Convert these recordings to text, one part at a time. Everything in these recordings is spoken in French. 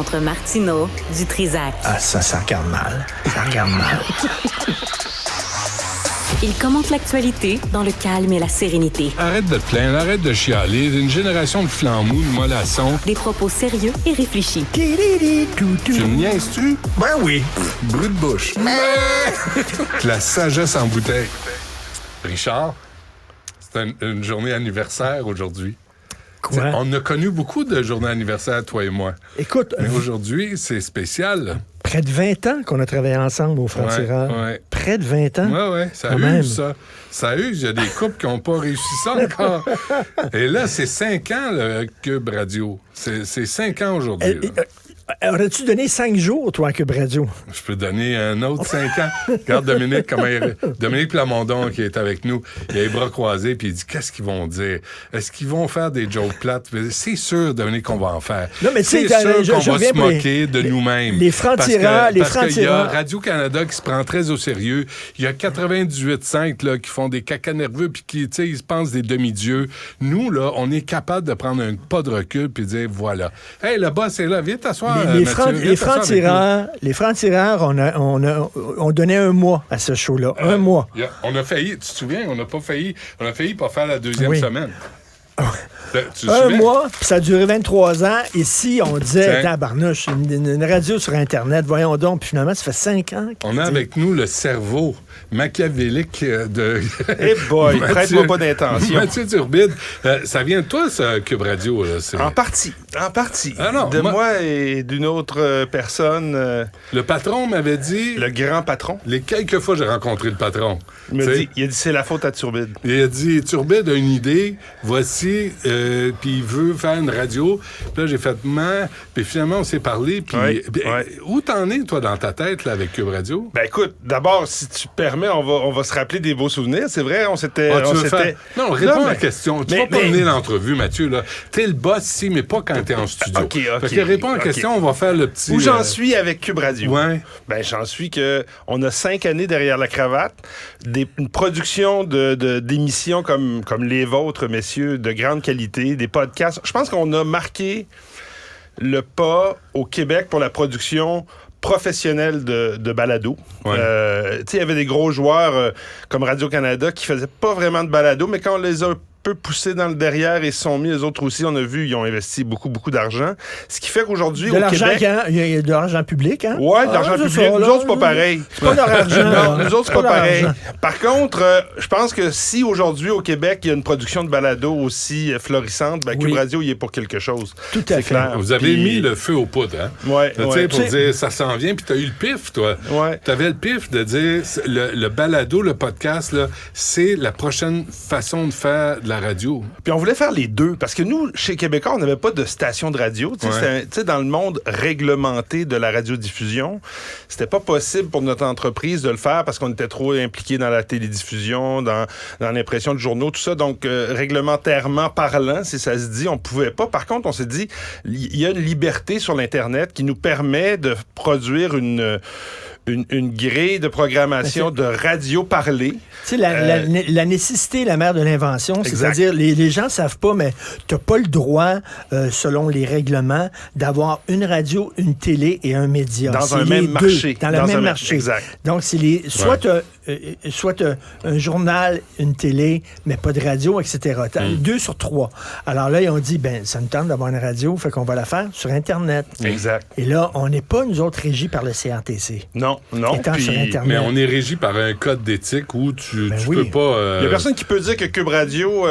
rencontre Martineau du Trizac. Ah, ça regarde mal. Ça regarde mal. Il commente l'actualité dans le calme et la sérénité. Arrête de te plaindre, arrête de chialer. Une génération de flambous, de mollassons. Des propos sérieux et réfléchis. Tu me niaises-tu? Ben oui. Brut de bouche. La sagesse en bouteille. Richard, c'est une journée anniversaire aujourd'hui. Quoi? On a connu beaucoup de journées anniversaires, toi et moi. Écoute, Mais aujourd'hui, c'est spécial, là. près de 20 ans qu'on a travaillé ensemble au Franc-Tireur. Ouais. Près de 20 ans. Oui, ça Quand use, même. ça. Ça use. Il y a des couples qui n'ont pas réussi ça encore. Et là, c'est 5 ans, le Cube Radio. C'est 5 ans aujourd'hui. là. Aurais-tu donné 5 jours, toi, à Cube Radio? Je peux donner un autre 5 ans. Regarde Dominique, Dominique Plamondon qui est avec nous. Il a les bras croisés, puis il dit, qu'est-ce qu'ils vont dire? Est-ce qu'ils vont faire des jokes plates? C'est sûr, Dominique, qu'on va en faire. Non, mais tu sais, c'est sûr qu'on va reviens se pour moquer de nous-mêmes. Les francs-tireurs, Parce qu'il y a Radio-Canada qui se prend très au sérieux. Il y a 98.5 là, qui font des cacas nerveux, puis qui, tu sais, ils se pensent des demi-dieux. Nous, là, on est capable de prendre un pas de recul, puis de dire, voilà. Hey, le boss est là, viens t'asseoir. Les francs-tireurs, on donnait un mois à ce show-là. Un mois. On a failli, tu te souviens, on a failli pas faire la deuxième semaine. Tu te Un souviens? mois, puis ça a duré 23 ans. Ici, on disait, Tiens. tabarnouche, une radio sur Internet, voyons donc. Puis finalement, ça fait 5 ans. On a avec nous le cerveau machiavélique de... Eh boy, prête-moi pas d'intention. Mathieu Turbide, ça vient de toi, ça, Cube Radio? Là, En partie. Ah non, de moi et d'une autre personne. Le patron m'avait dit... Le grand patron. Les quelques fois que j'ai rencontré le patron. Il a dit, c'est la faute à Turbide. Il a dit, Turbide a une idée, voici, puis il veut faire une radio. Puis là, j'ai fait, puis finalement, on s'est parlé. Puis où t'en es, toi, dans ta tête, là, avec Cube Radio? Ben écoute, d'abord, si tu permets, on va se rappeler des beaux souvenirs. C'est vrai, on s'était... Non, réponds à la question. Tu vas pas mener l'entrevue, Mathieu, là. T'es le boss ici, mais pas quand t'es en studio. OK. Fait que réponds à la question, on va faire le petit... Où j'en suis avec Cube Radio? Ouais. Ben, j'en suis que on a 5 années derrière la cravate, une production d'émissions comme les vôtres, messieurs, de grande qualité, des podcasts. Je pense qu'on a marqué le pas au Québec pour la production professionnelle de balado. Ouais. Tu sais, il y avait des gros joueurs comme Radio-Canada qui faisaient pas vraiment de balado, mais quand on les a peu poussés dans le derrière et se sont mis, eux autres aussi, on a vu, ils ont investi beaucoup, beaucoup d'argent. Ce qui fait qu'aujourd'hui, au Québec... Il y a de l'argent public, hein? Ouais, de l'argent public. Nous autres, c'est pas pareil. C'est pas leur argent. Non, nous autres, c'est pas pareil. l'argent. Par contre, je pense que si aujourd'hui, au Québec, il y a une production de balado aussi florissante, ben, Cube Radio, il est pour quelque chose. Tout à fait. Clair. Vous avez mis le feu aux poudres, hein? Ouais, Tu sais, pour dire, ça s'en vient, puis t'as eu le pif, toi. Ouais. T'avais le pif de dire, le balado, le podcast, là, c'est la prochaine façon de faire de la radio. Puis on voulait faire les deux, parce que nous, chez Québécois, on n'avait pas de station de radio. Tu sais, dans le monde réglementé de la radiodiffusion, c'était pas possible pour notre entreprise de le faire parce qu'on était trop impliqués dans la télédiffusion, dans l'impression de journaux, tout ça. Donc, réglementairement parlant, si ça se dit, on pouvait pas. Par contre, on s'est dit, il y a une liberté sur l'Internet qui nous permet de produire une grille de programmation de radio parlée. Tu sais, la nécessité est la mère de l'invention. C'est-à-dire, les gens savent pas, mais t'as pas le droit, selon les règlements, d'avoir une radio, une télé et un média. Dans un même marché. Dans le même marché. Exact. Donc, c'est soit t'as un journal, une télé, mais pas de radio, etc. T'as 2 sur 3. Alors là, ils ont dit, ça nous tente d'avoir une radio, fait qu'on va la faire sur Internet. Exact. Et là, on n'est pas, nous autres, régis par le CRTC. Non. Étant sur Internet. Mais on est régi par un code d'éthique où tu peux pas... Il y a personne qui peut dire que Cube Radio...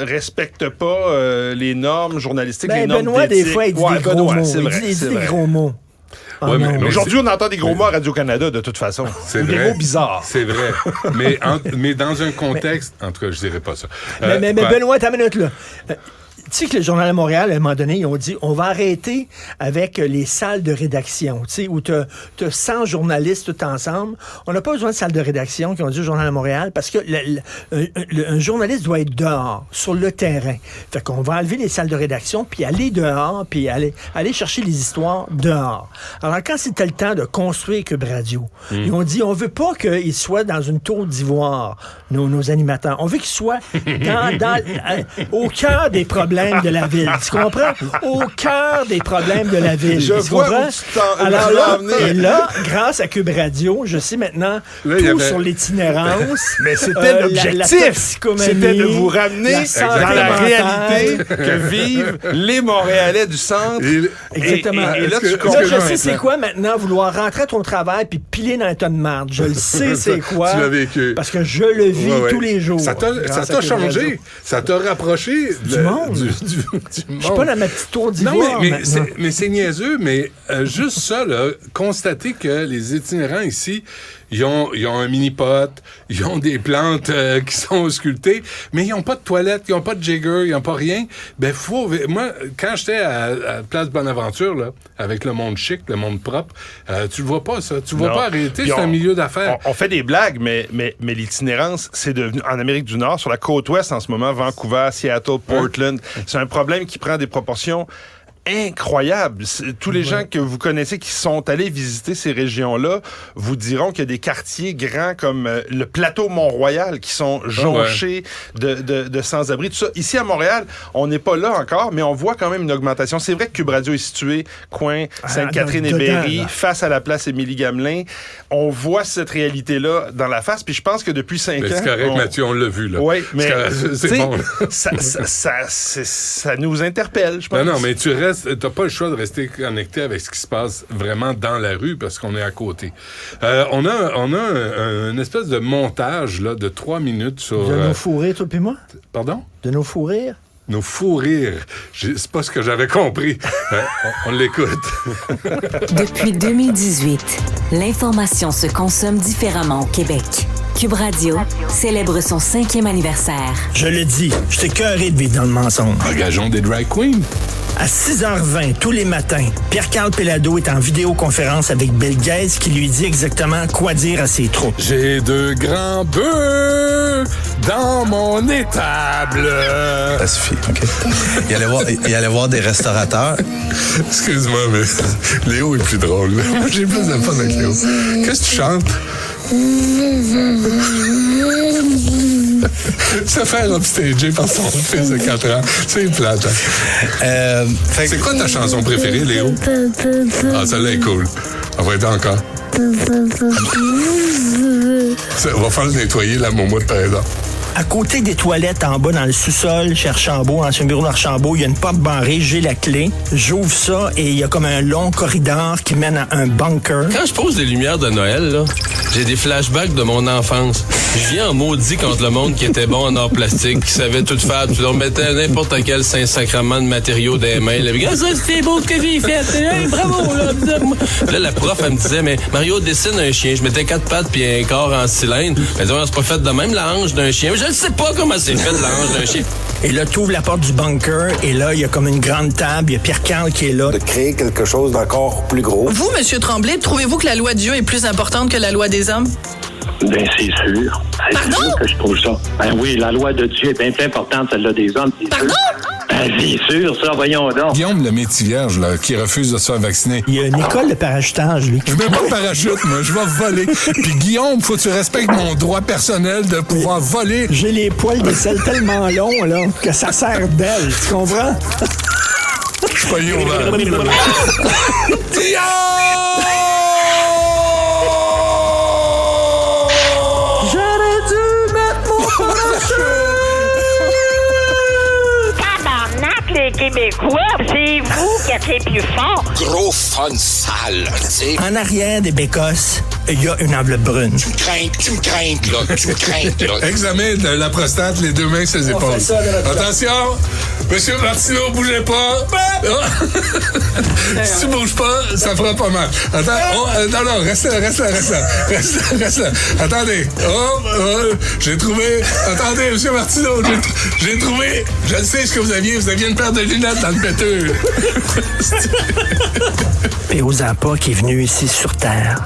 respecte pas les normes journalistiques, les normes Benoît, d'éthique. des fois, il dit des gros mots. Il dit des gros mots. Ouais, mais aujourd'hui, on entend des gros mots à Radio-Canada, de toute façon. C'est des vrai. mots bizarres. C'est vrai. mais dans un contexte... En tout cas, je dirais pas ça. Mais Benoît, ta minute, là. Tu sais que le Journal de Montréal, à un moment donné, ils ont dit, on va arrêter avec les salles de rédaction, tu sais, où tu as 100 journalistes tout ensemble. On n'a pas besoin de salles de rédaction qui ont dit au Journal de Montréal parce que un journaliste doit être dehors, sur le terrain. Fait qu'on va enlever les salles de rédaction, puis aller dehors, puis aller chercher les histoires dehors. Alors, quand c'était le temps de construire Cube Radio, ils ont dit, on veut pas qu'ils soient dans une tour d'ivoire, nos animateurs. On veut qu'ils soient au cœur des problèmes problèmes de la ville. Tu comprends? Au cœur des problèmes de la ville. Je tu vois comprends? où tu t'en- Alors tu vas là, en venir. et là, grâce à Cube Radio, je sais maintenant Là, il y tout avait- sur l'itinérance. Mais c'était l'objectif. toxicomanie, C'était de vous ramener la santé dans la mentale. réalité que vivent les Montréalais du centre. Exactement. Et là, Est-ce que- tu est-ce comprends. que Là, je maintenant- sais c'est quoi maintenant, vouloir rentrer à ton travail puis piler dans un tas de marde. Je le sais c'est quoi. Tu l'as vécu. Parce que je le vis Ouais, ouais. tous les jours. Ça t'a grâce à Cube changé. Radio. Ça t'a rapproché Du monde. du Je monde. suis pas dans ma petite tour Non, d'ivoire mais maintenant. c'est niaiseux, mais juste ça, là, constater que les itinérants ici, ils ont un mini-pot, ils ont des plantes qui sont sculptées, mais ils n'ont pas de toilette, ils n'ont pas de jigger, ils n'ont pas rien. Ben, moi, quand j'étais à Place Bonaventure, là, avec le monde chic, le monde propre, tu le vois pas, ça. Tu le vois Non. pas en réalité, Puis c'est un milieu d'affaires. On fait des blagues, mais l'itinérance, c'est devenu, en Amérique du Nord, sur la côte ouest en ce moment, Vancouver, Seattle, Portland, c'est un problème qui prend des proportions incroyables. Tous les gens que vous connaissez qui sont allés visiter ces régions-là vous diront qu'il y a des quartiers grands comme le plateau Mont-Royal qui sont jonchés de sans-abri. Tout ça. Ici à Montréal, on n'est pas là encore, mais on voit quand même une augmentation. C'est vrai que Cube Radio est situé coin Sainte-Catherine-et-Berry, dedans, là. face à la place Émilie-Gamelin. On voit cette réalité-là dans la face, puis je pense que depuis 5 ans... Mais c'est correct, Mathieu, on l'a vu, là. Oui, mais C'est t'sais, bon, là. ça nous interpelle, je pense. Non, mais t'as pas le choix de rester connecté avec ce qui se passe vraiment dans la rue parce qu'on est à côté. On a une espèce de montage là, de 3 minutes sur... De nos fous rires, toi puis moi? Pardon? De nos fous rires? Nos fous rires. C'est pas ce que j'avais compris. On l'écoute. Depuis 2018, l'information se consomme différemment au Québec. Cube Radio célèbre son 5e anniversaire. Je le dis, je t'ai cœuré de vivre dans le mensonge. Engageons des drag queens. À 6h20 tous les matins, Pierre-Carl Péladeau est en vidéoconférence avec Bill Gates qui lui dit exactement quoi dire à ses troupes. J'ai 2 grands bœufs dans mon étable. Ça suffit, OK? Il allait voir des restaurateurs. Excuse-moi, mais Léo est plus drôle. Moi, j'ai plus de fun avec Léo. Qu'est-ce que tu chantes? Se faire upstager par son fils de 4 ans. C'est plate. Hein? C'est quoi ta chanson préférée, Léo? Ah, celle-là est cool. On va être encore. On va faire nettoyer la momoute, par exemple. À côté des toilettes, en bas, dans le sous-sol, chez Archambault, ancien bureau d'Archambault, il y a une porte barrée, j'ai la clé. J'ouvre ça et il y a comme un long corridor qui mène à un bunker. Quand je pose les lumières de Noël, là, j'ai des flashbacks de mon enfance. Je viens en maudit contre le monde qui était bon en art plastique, qui savait tout faire. Tu leur mettais n'importe quel Saint-Sacrement de matériaux des mains. Là, regarde ça, c'était beau ce que j'ai fait. Hey, bravo, là. Là, la prof, elle me disait, mais Mario, dessine un chien. Je mettais 4 pattes puis un corps en cylindre. Elle disait, c'est pas fait de même la hanche d'un chien. Je ne sais pas comment c'est fait la hanche d'un chien. Et là, tu ouvres la porte du bunker et là, il y a comme une grande table. Il y a Pierre-Carl qui est là. De créer quelque chose d'encore plus gros. Vous, M. Tremblay, trouvez-vous que la loi de Dieu est plus importante que la loi des hommes? Ben, c'est sûr. C'est sûr que je trouve ça. Ben oui, la loi de Dieu est bien plus importante que celle-là des hommes. Pardon? Ben, c'est sûr, ça, voyons donc. Guillaume, le métier-vierge, là, qui refuse de se faire vacciner. Il y a une école de parachutage, lui. Je mets pas de parachute, moi, je vais voler. Puis Guillaume, faut que tu respectes mon droit personnel de pouvoir voler. J'ai les poils d'aisselle tellement longs, là, que ça sert d'aile. Tu comprends? Je suis pas ouvert. J'aurais dû mettre mon parachute! Tabarnak, les Québécois, c'est vous qui êtes les plus forts. Gros fun sale, tu sais. En arrière des bécosses, il y a une enveloppe brune. Tu me crains, là. Tu me crains, là. Examen de la prostate, les 2 mains sur les épaules. Attention! Monsieur Martineau, bougez pas! Si tu bouges pas, ça fera pas mal. Attends, non, reste là. Attendez. J'ai trouvé... Attendez, Monsieur Martineau, j'ai trouvé... Je sais ce que vous aviez une paire de lunettes dans le péteux. P.O. Zappa qui est venu ici sur Terre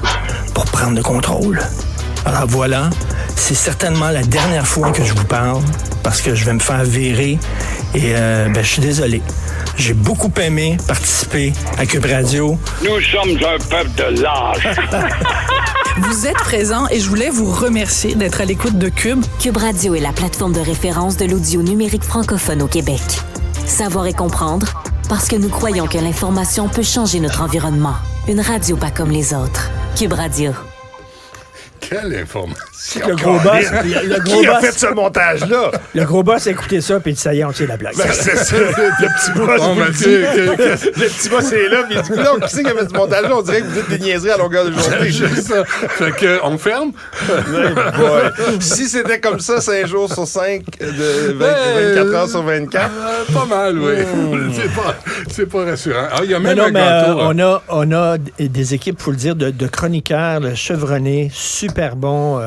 pour prendre le contrôle. Alors voilà, c'est certainement la dernière fois que je vous parle parce que je vais me faire virer et je suis désolé. J'ai beaucoup aimé participer à Cube Radio. Nous sommes un peuple de lâches. Vous êtes présent et je voulais vous remercier d'être à l'écoute de Cube. Cube Radio est la plateforme de référence de l'audio numérique francophone au Québec. Savoir et comprendre, parce que nous croyons que l'information peut changer notre environnement. Une radio pas comme les autres. Cube Radio. Quelle information! Le gros boss, Qui a fait ce montage-là? Le gros boss a écouté ça, puis il dit, ça y est, on tire la blague. Ben, c'est ça. Le petit boss, Bon, vous le Mathieu, dit. Le petit boss est là, puis il dit, là, qui c'est qui a fait ce montage-là? On dirait que vous dites des niaiseries à longueur de journée. C'est ça. Fait que, on ferme? Si c'était comme ça, 5 jours sur 5, 24 heures sur 24. Pas mal, oui. C'est pas rassurant. Ah, il y a même Non, un mais gâteau. on a des équipes, il faut le dire, de chroniqueurs chevronnés, super bons.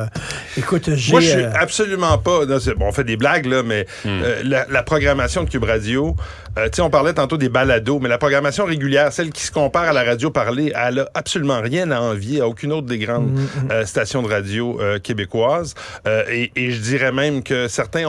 Écoute, Moi, je suis absolument pas... Non, bon, on fait des blagues, là, mais la programmation de Cube Radio... tu sais, on parlait tantôt des balados, mais la programmation régulière, celle qui se compare à la radio parlée, elle a absolument rien à envier à aucune autre des grandes stations de radio québécoises. Et je dirais même que certains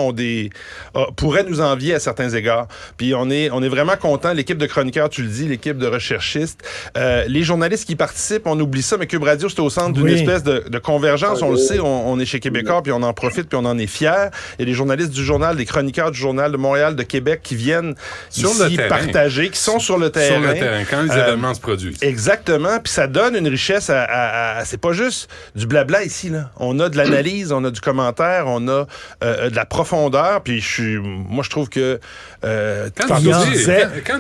pourraient nous envier à certains égards. Puis on est vraiment contents. L'équipe de chroniqueurs, tu le dis, l'équipe de recherchistes, les journalistes qui participent, on oublie ça, mais Cube Radio, c'est au centre d'une espèce de convergence. On le sait, on est chez Québécois, puis on en profite, puis on en est fiers. Il y a des journalistes du journal, des chroniqueurs du Journal de Montréal, de Québec qui viennent sur ici le terrain. Partager, qui sont sur le terrain. Sur le terrain, quand les événements se produisent. Exactement, puis ça donne une richesse à c'est pas juste du blabla ici, là. On a de l'analyse, on a du commentaire, on a de la profondeur, puis moi je trouve que quand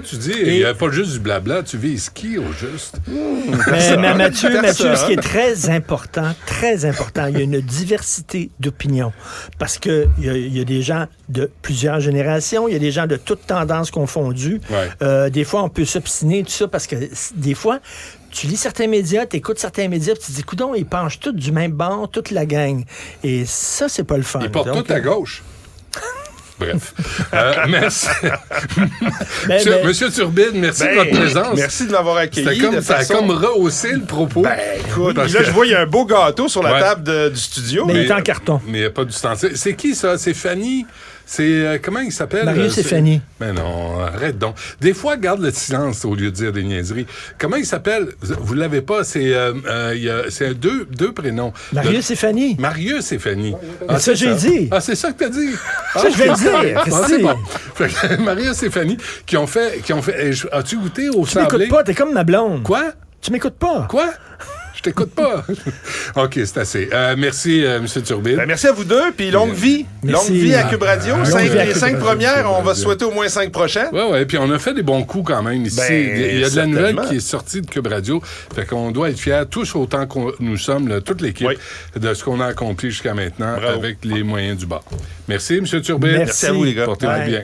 tu dis il n'y a pas juste du blabla, tu vises qui au juste? Mais Mathieu, ce qui est très important, il y a une diversité d'opinions. Parce que il y a des gens de plusieurs générations, il y a des gens de toutes tendances confondues. Ouais. Des fois, on peut s'obstiner, tout ça, parce que des fois, tu lis certains médias, tu écoutes certains médias, puis tu te dis, coudonc, ils penchent tous du même bord, toute la gang. Et ça, c'est pas le fun. Ils portent tout à gauche. Bref. Merci. Monsieur Turbide, merci de votre présence. Merci de m'avoir accueilli. Ça a comme rehaussé le propos. Écoute, là, je vois, il y a un beau gâteau sur la table du studio. Mais il est en carton. Mais il n'y a pas d'ustensile. C'est qui, ça? C'est Fanny? C'est... comment il s'appelle? Marius et Fanny. Mais non, arrête donc. Des fois, garde le silence au lieu de dire des niaiseries. Comment il s'appelle? Vous ne l'avez pas. C'est deux prénoms. Marius et Fanny. Marius et Fanny. Ah, ça, j'ai dit. Ah, c'est ça que t'as dit. Ça, je vais le dire. C'est bon. Fait que Marius et Fanny qui ont fait as-tu goûté au sablé? Tu m'écoutes pas, t'es comme ma blonde. Quoi? Tu m'écoutes pas. Quoi? Je t'écoute pas. OK, c'est assez. Merci, M. Turbide. Merci à vous deux, puis longue vie. Merci. Longue vie à Cube Radio. Les 5 premières, on va se souhaiter au moins 5 prochaines. Oui, puis on a fait des bons coups quand même ici. Il y a de la nouvelle qui est sortie de Cube Radio. Fait qu'on doit être fiers, tous autant que nous sommes, là, toute l'équipe, de ce qu'on a accompli jusqu'à maintenant avec les moyens du bord. Merci, M. Turbide. Merci à vous, les gars. Portez-vous bien.